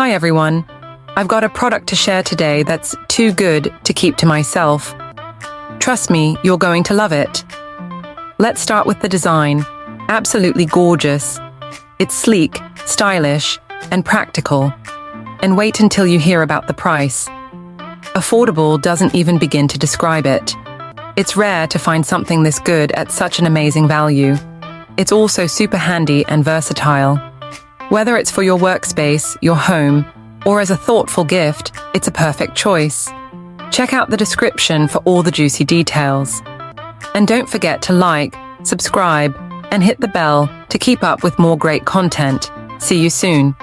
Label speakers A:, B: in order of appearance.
A: Hi everyone. I've got a product to share today that's too good to keep to myself. Trust me, you're going to love it. Let's start with the design. Absolutely gorgeous. It's sleek, stylish, and practical. And wait until you hear about the price. Affordable doesn't even begin to describe it. It's rare to find something this good at such an amazing value. It's also super handy and versatile. Whether it's for your workspace, your home, or as a thoughtful gift, it's a perfect choice. Check out the description for all the juicy details. And don't forget to like, subscribe, and hit the bell to keep up with more great content. See you soon.